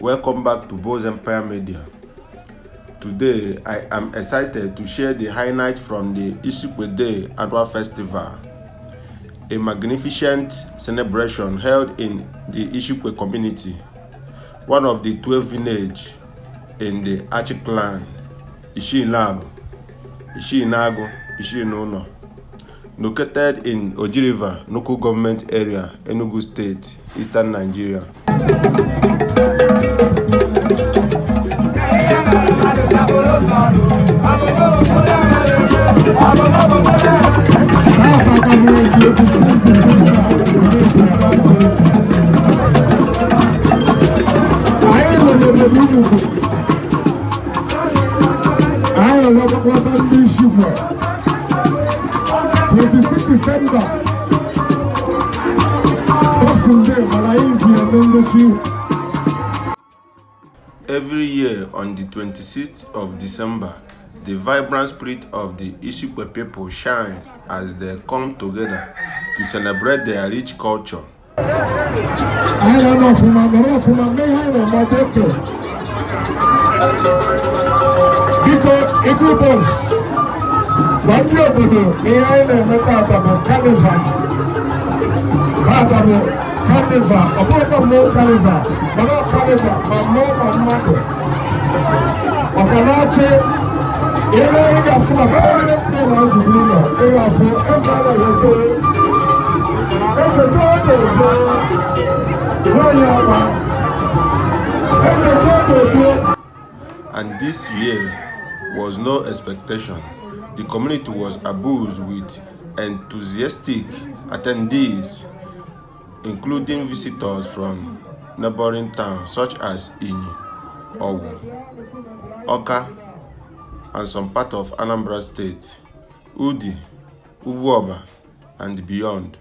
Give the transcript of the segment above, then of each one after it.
Welcome back to Boz Empire Media. Today, I am excited to share the highlights from the Ishikwe Day Annual Festival, a magnificent celebration held in the Ishikwe community, one of the 12 villages in the Achi clan, Ishi-Inago, Ishi-Inuno, located in Oji River local government area, Enugu State, Eastern Nigeria. Every year on the 26th of December, the vibrant spirit of the Ishikwe people shines as they come together to celebrate their rich culture. And this year was no expectation. The community was abuzed with enthusiastic attendees, including visitors from neighboring towns such as Ini, Owu, Oka, and some part of Anambra State, Udi, Ubuoba, and beyond.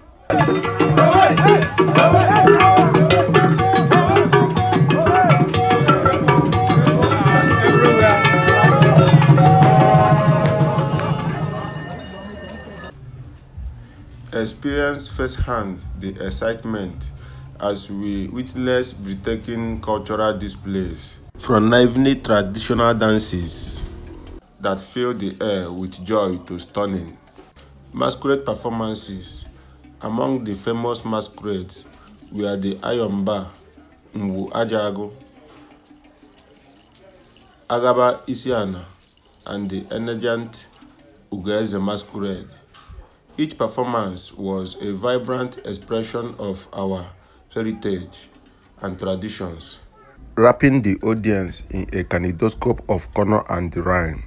Experience firsthand the excitement as we witness breathtaking cultural displays, from lively traditional dances that fill the air with joy to stunning masquerade performances. Among the famous masquerades were the Ayomba, Nwu Ajago, Agaba Isiana, and the elegant Ugeze masquerade. Each performance was a vibrant expression of our heritage and traditions, wrapping the audience in a kaleidoscope of color and rhyme.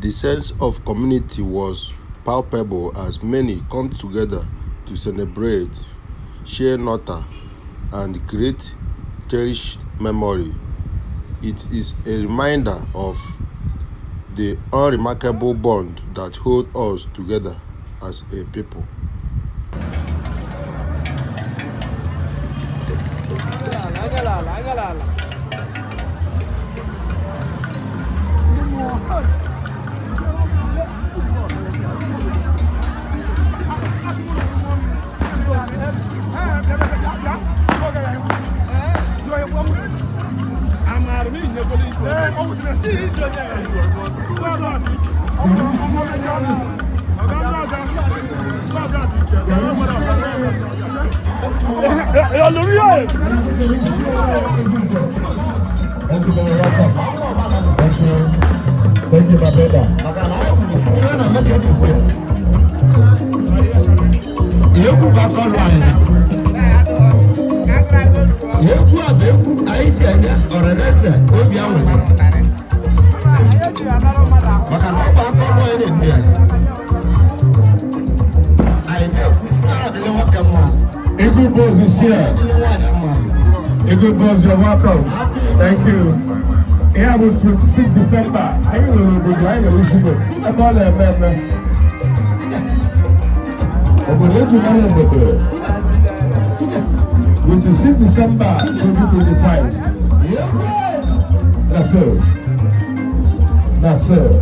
The sense of community was palpable as many come together to celebrate, share laughter, and create cherished memory. It is a reminder of the unremarkable bond that holds us together as a people. Thank you, my brother. Yeku bakọ line. Yeku abeku ayi ti ẹyẹ ọ̀rẹ́ lẹsẹ obi awẹ. Maka na ọba akọ lọ yẹ n'ebi ayi. Ayi na ekusi adịghị nwoke mma. Eagle Boss is here. Eagle Boss, you're welcome. Thank you. Yeah, was 26 December. I will be going to listen to it. I'm all there, man. I'm going to know the bird. 26 December 2025. That's it. That's it.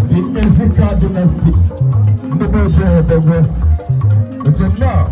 The Ezeka dynasty. The Bojo, the Bojo. It's enough.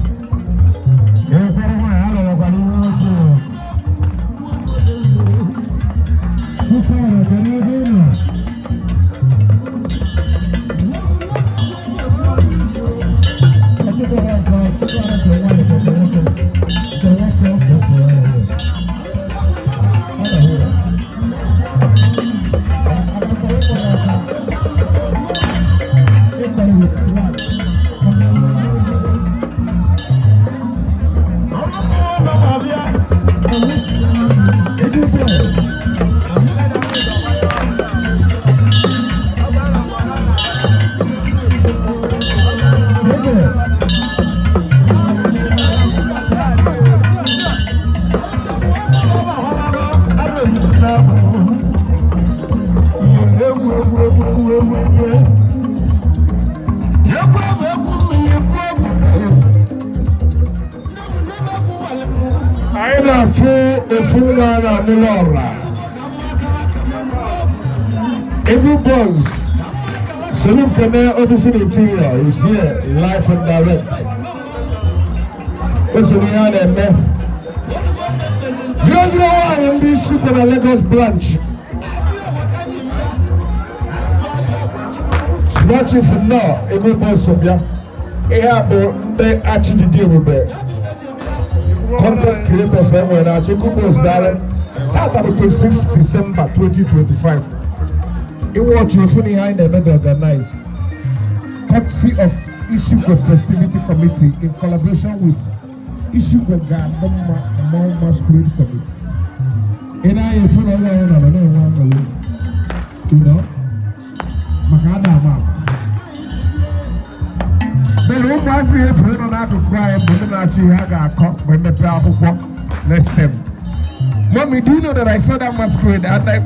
Eagle Boss, Salute Kene Audition Interior is here, live and direct. Listen, we had a man. 001 in this Super Lagos branch. Watching from now, Eagle Boss Sobia. They actually deal with it. Content creators everywhere now. Eagle Boss Darren. That's on the 26th December 2025. In what you're feeling behind the method organized, courtesy of Ishiko Festivity Committee in collaboration with Ishiko Gandama Masquerade Committee. And I feel you know, Makadama. But who was here for not to cry, but not you have a cock when the travel walk next time. Mommy, do you know that I saw that masquerade? I'm like,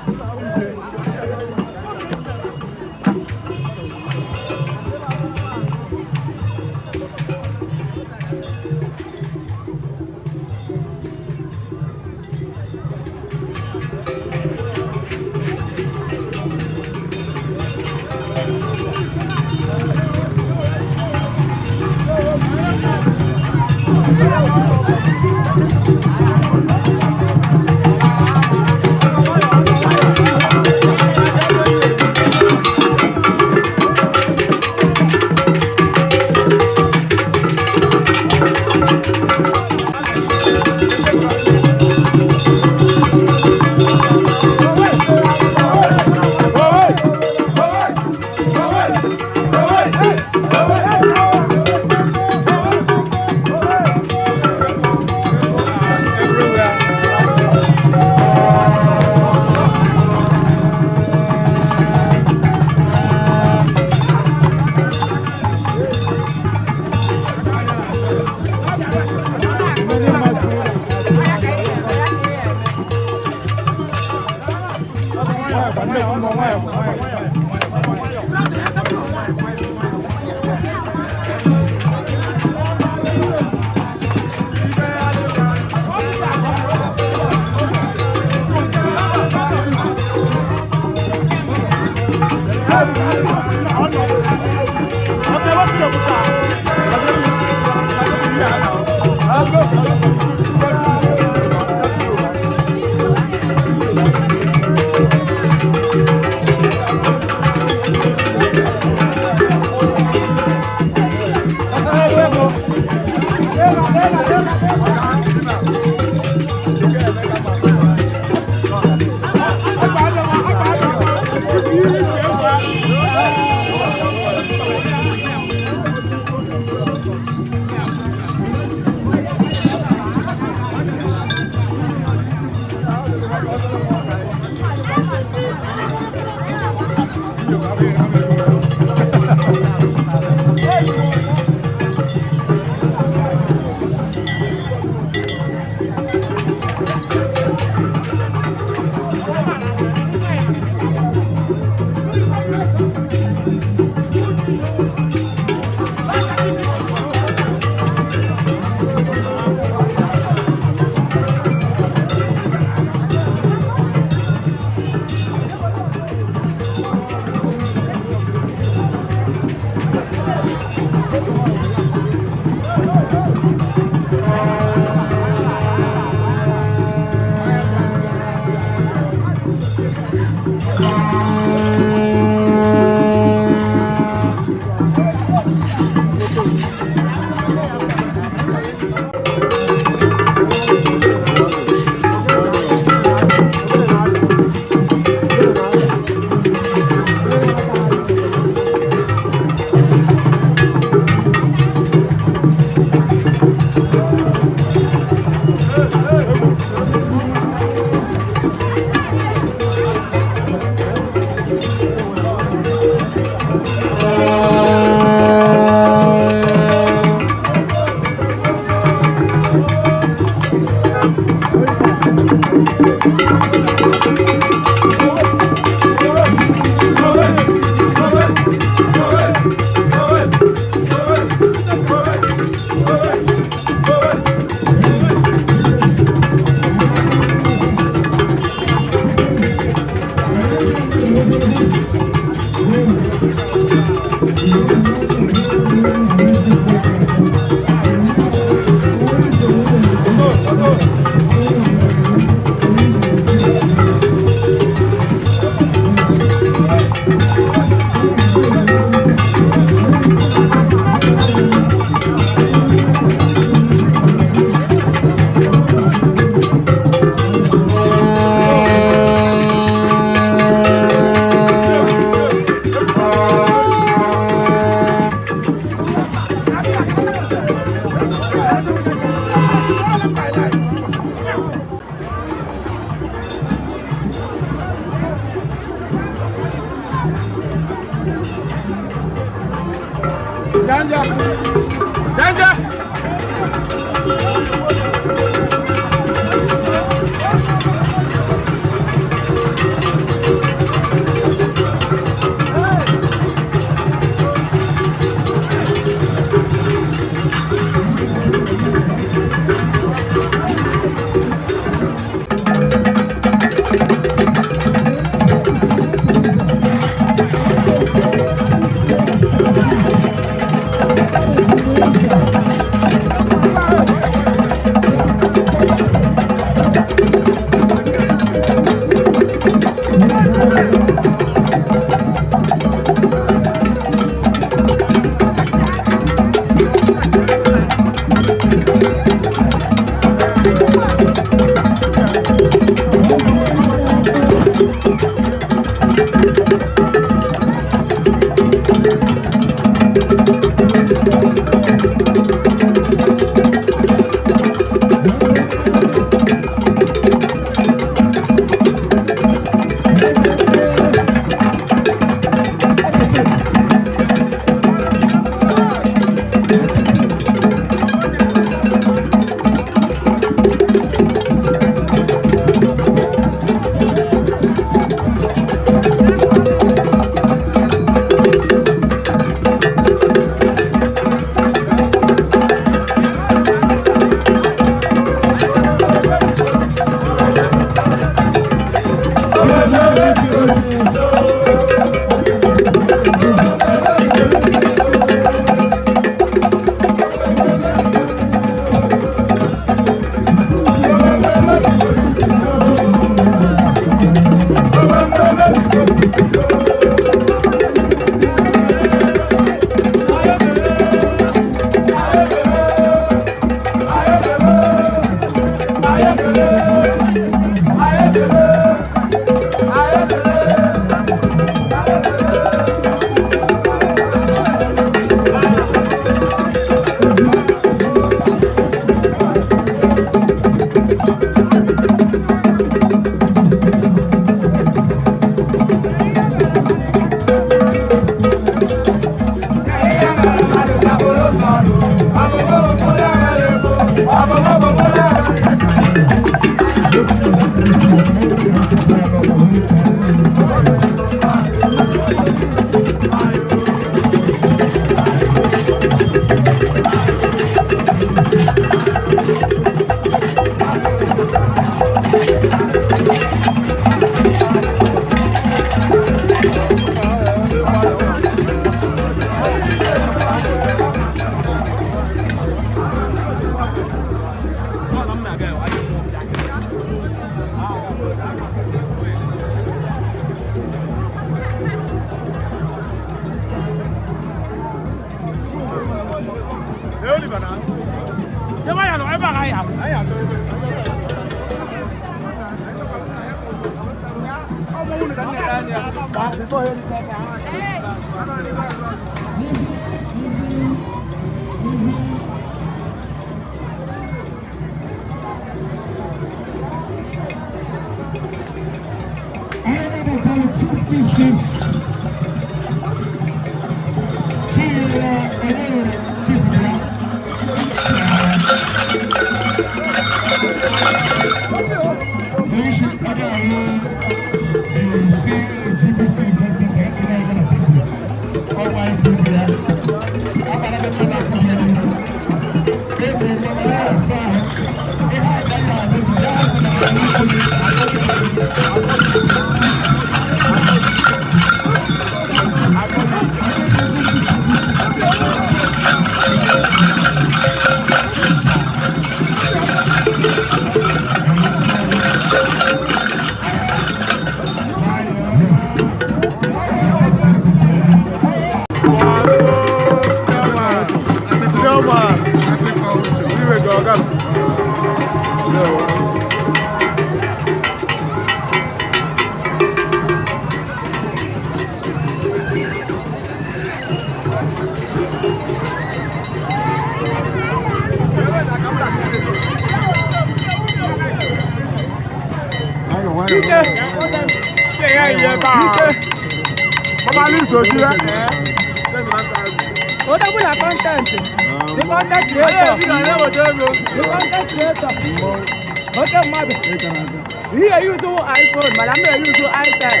Here you do iPhone, but I'm going to use iPad.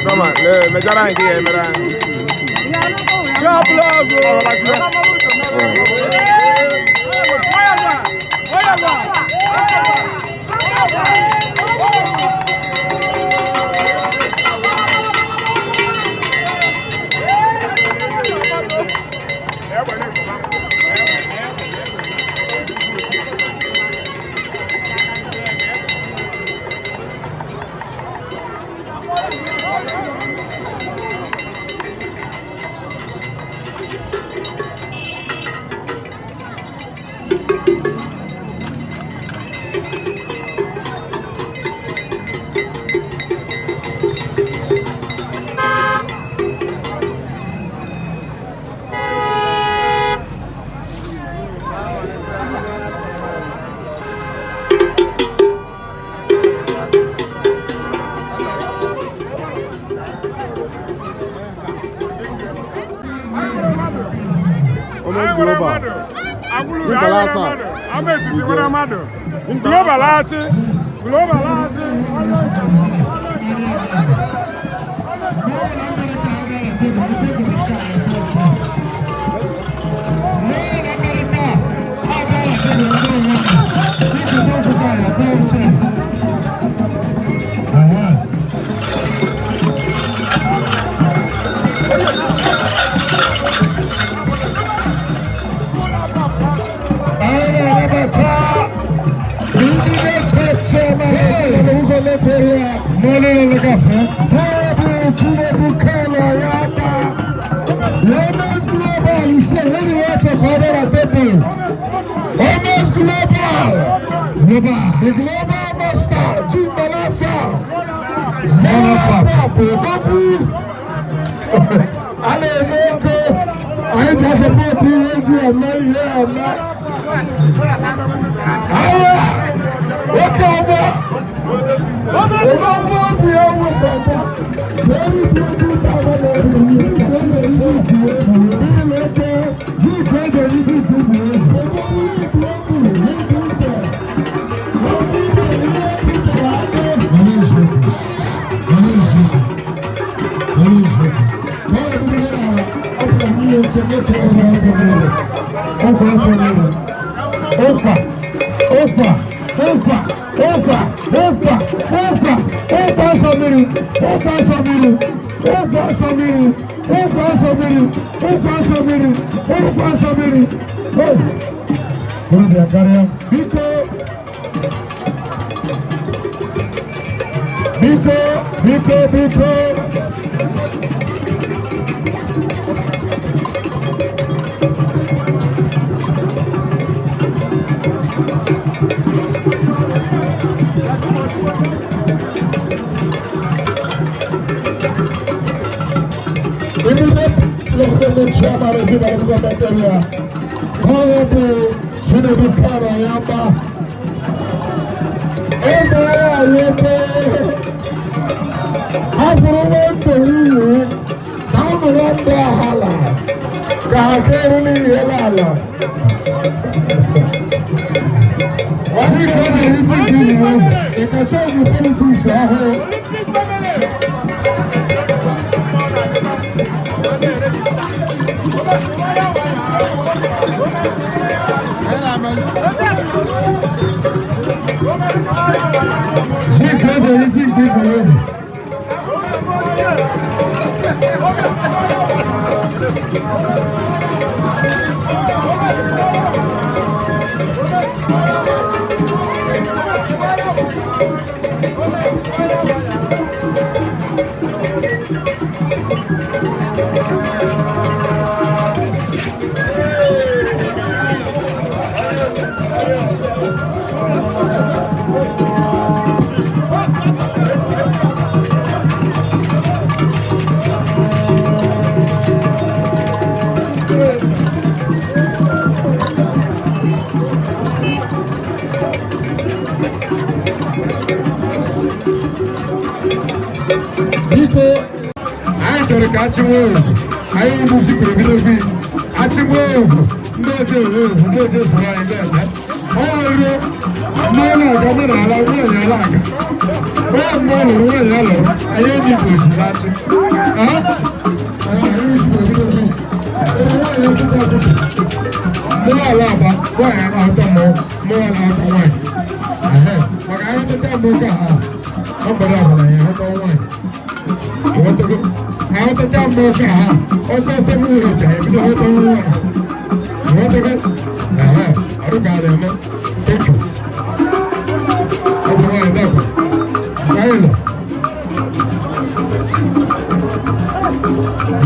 Come on, The global master, Jim Balasa. I just support you and marry here and that. chairman of the government area, Honorable Chinedu Kano Yamba. Aí o músico eu vi ativo não de sua ideia olha não câmera lá olha lá olha lá aí eu digo isso bate aí o músico eu lá vai na tamo lá vai magari to tamo ka bada bada to vai Aku tak jam muka, aku semua cahaya bila aku tahu. Aku tak kan, aku kaya mana, teko. Aku main dah, kaya lah.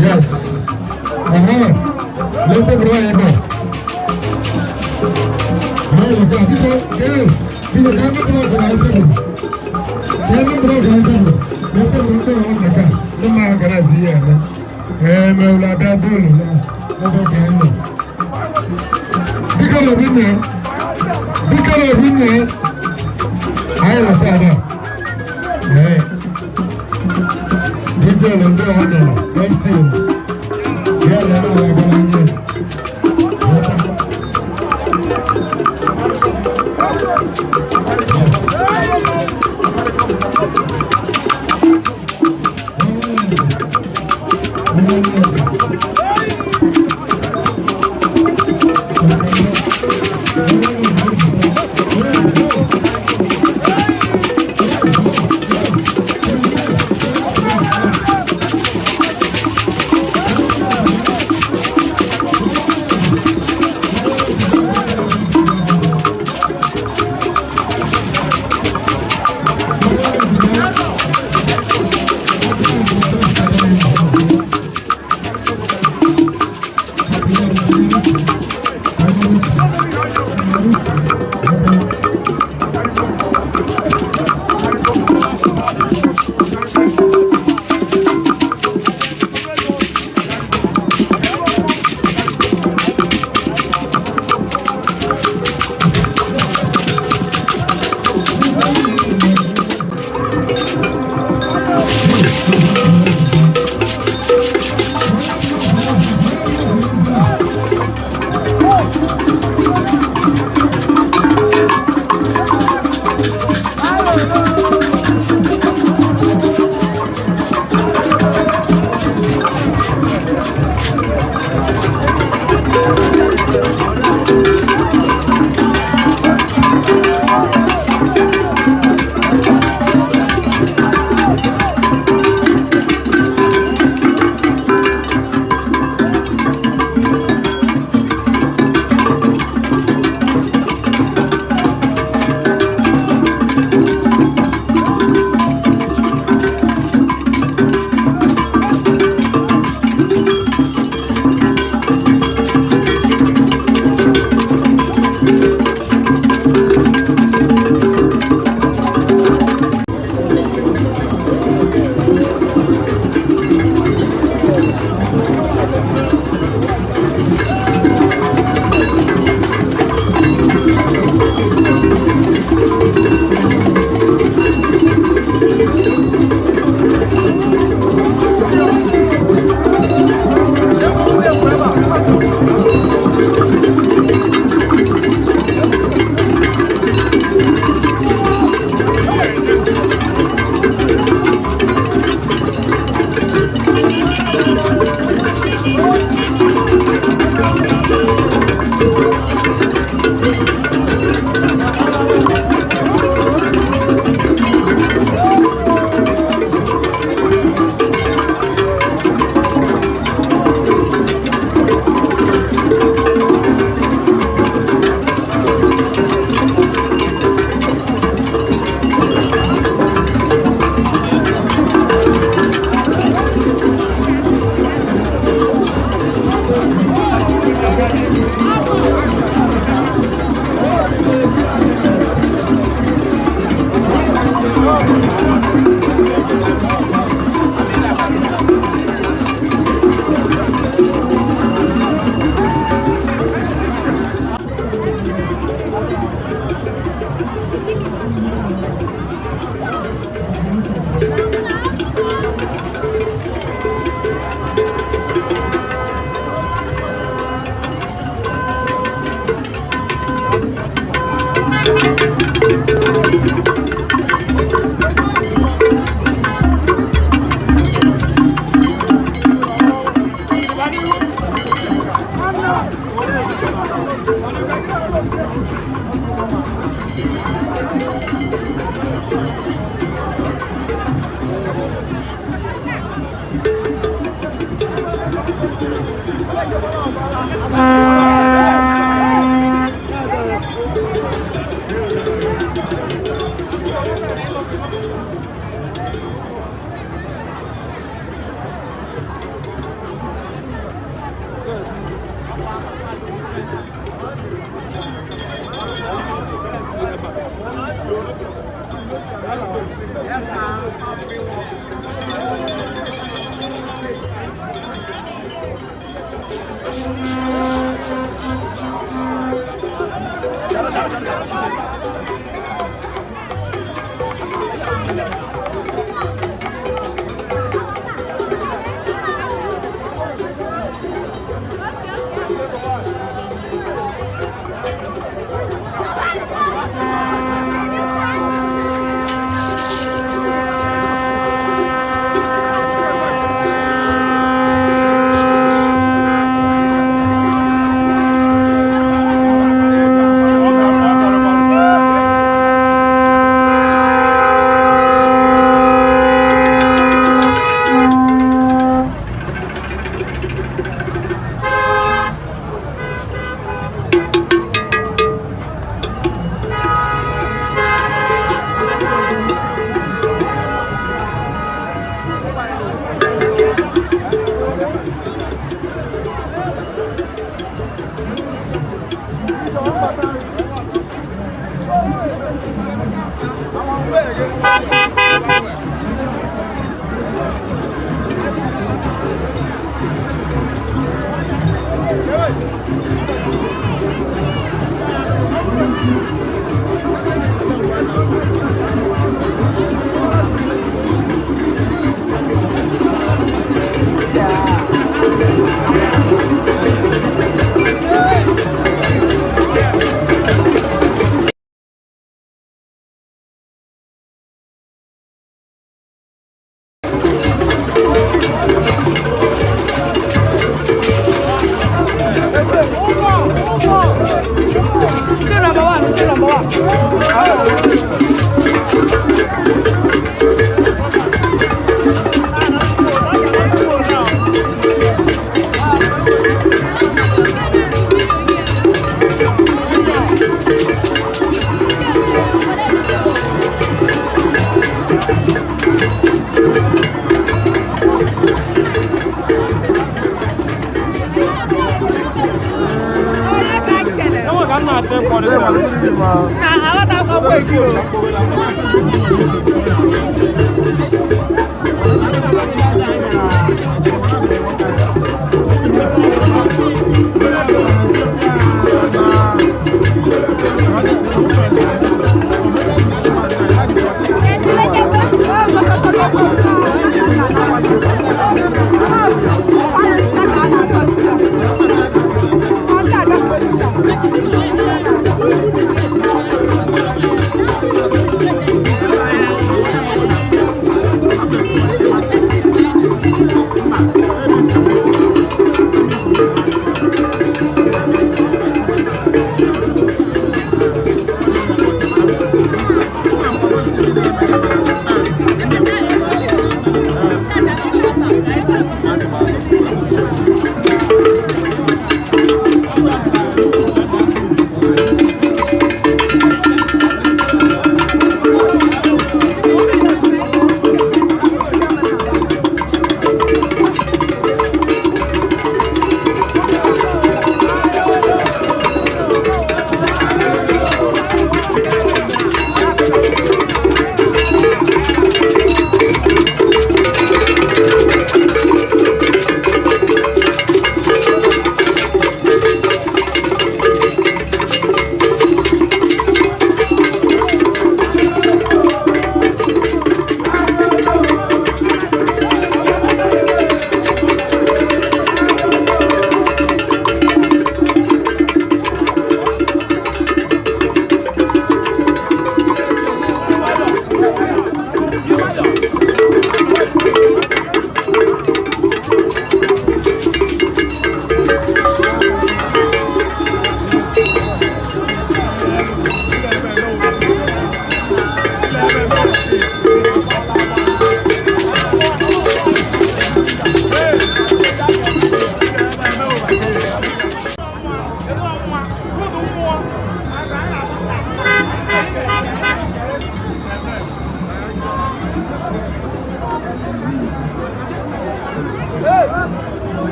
Yes, lepas berapa ini? Kita jangan berapa itu. Jangan berapa itu. Lepas berapa orang dekat. Lama Grazia, meu ladador, não vou ganhar. Bigara vinha, aí ela sai DJ não deu nada, deve ser. E ela não vai ganhar.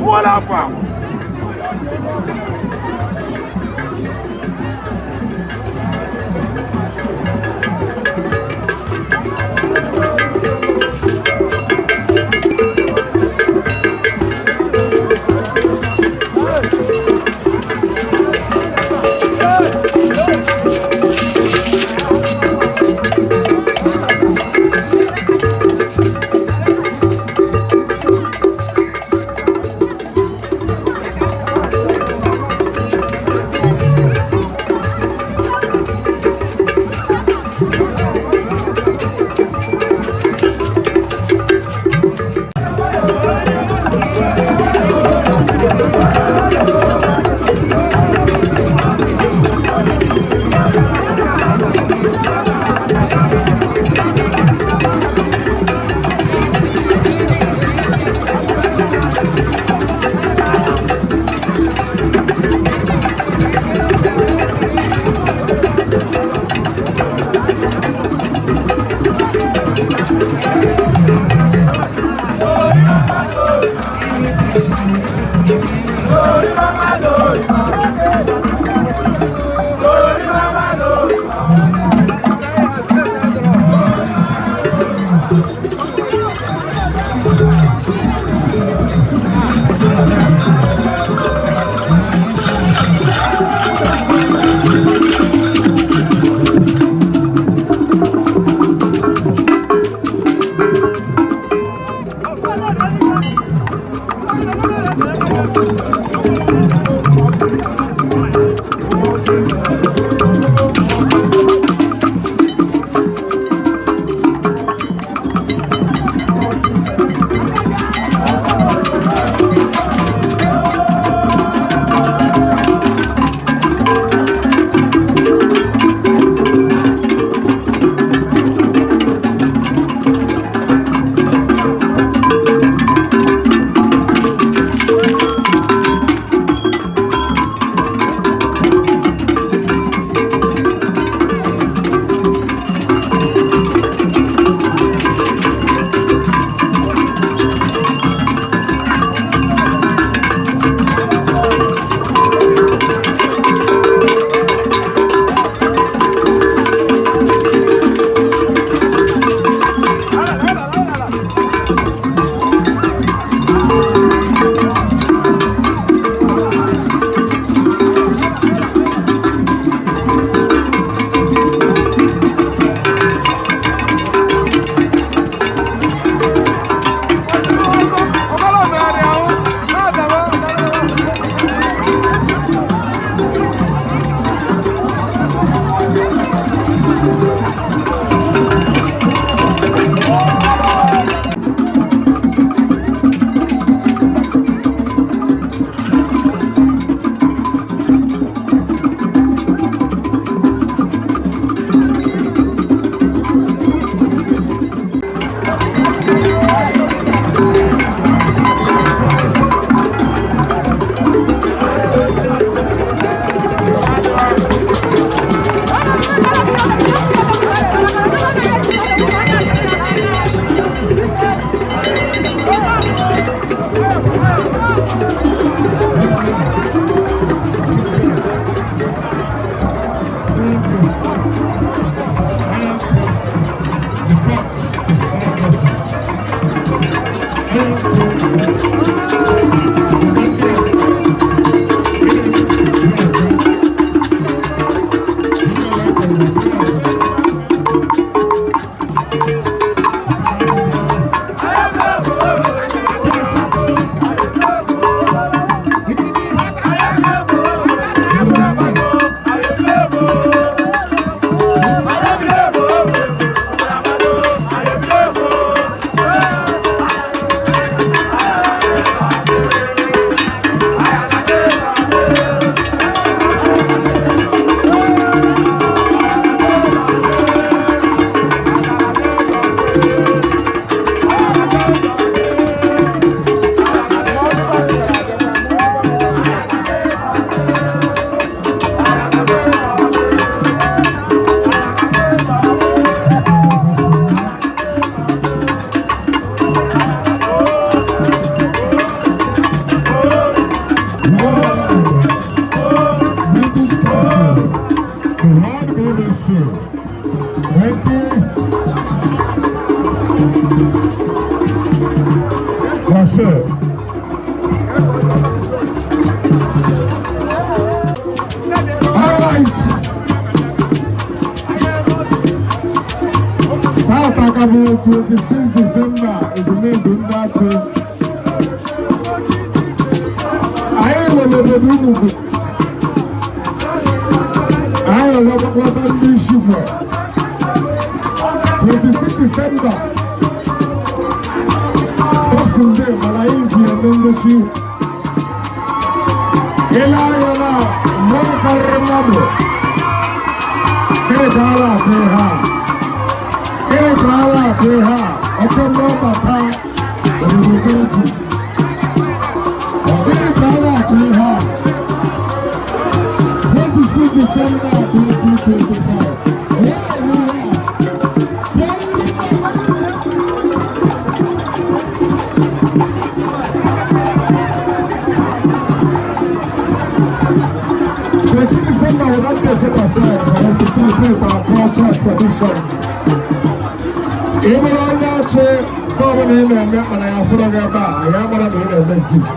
Voilà, quoi. 26 December is the name of that. I am a little bit. I am a little bit sugar. 26 December. Boxing Day, Malaiki and Membership. Ela, Monica Remabo. Kehala, okay, no, Papa. December 2025. December will not be set aside for us to celebrate our culture and tradition. Even though now, government and I have followed them back, I am one of the exist.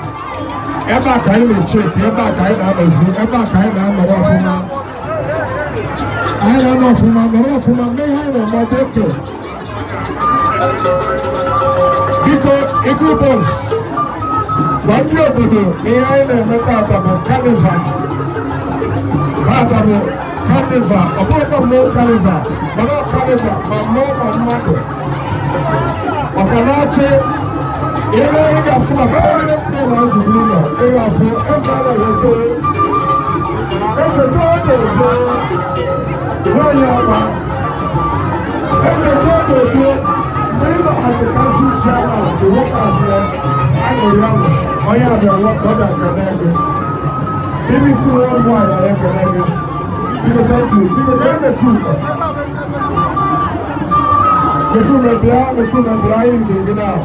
Eba kai le check, eba kai na bezu, eba kai na moro fuma. Ai na moro fuma, me hai no modeto. Because equal boss. Bandi obodo, me hai na meta aba carnival. Baba carnival, obodo mo carnival. Moro carnival, mamo. Okanache ere ga fún abẹ́rẹ́ ní ìwọ̀n ìṣòro náà ere fún ẹ̀fọ́ náà yẹ kó ẹ̀fọ́ tó lè gbé lóyè ọba ẹ̀fọ́ tó lè gbé nígbà àti kájú ṣáà àti wọ́pàṣẹ àyẹ̀yàwó ọ̀yà àbẹ̀wò kọ́dà kẹ̀lẹ́gbẹ̀ níbi tí wọ́n mú àyẹ̀yẹ kẹ̀lẹ́gbẹ̀ bíkọ́ ẹ̀fọ́ kú Mekú mẹ́bìrá yìí nìyí náà.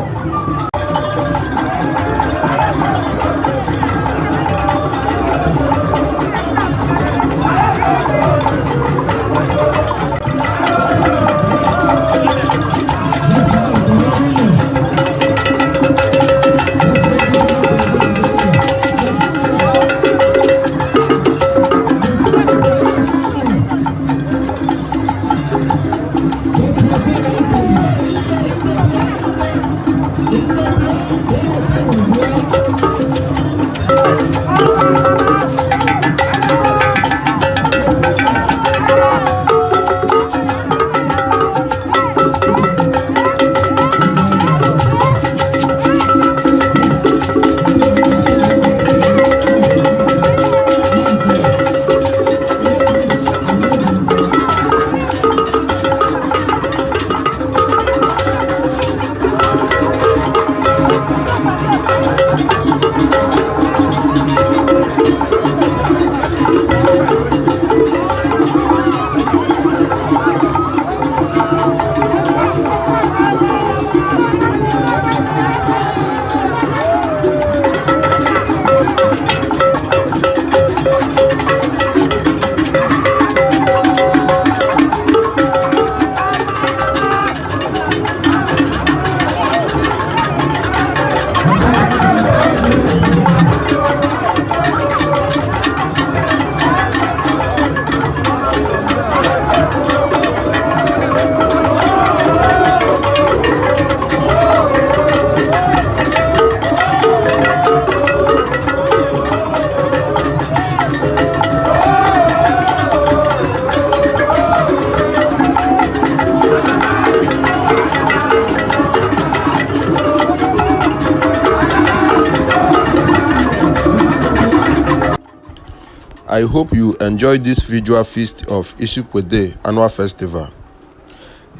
I hope you enjoyed this visual feast of Ishikwede Annual Festival.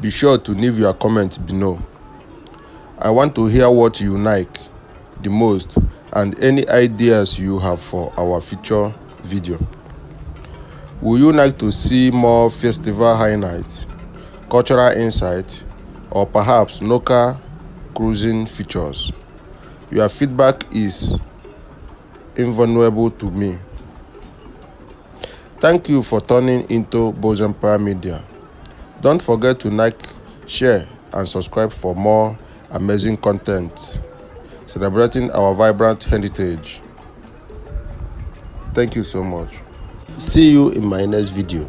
Be sure to leave your comments below. I want to hear what you like the most and any ideas you have for our future video. Would you like to see more festival highlights, cultural insights, or perhaps local cruising features? Your feedback is invaluable to me. Thank you for tuning into Boz Empire Media. Don't forget to like, share, and subscribe for more amazing content celebrating our vibrant heritage. Thank you so much. See you in my next video.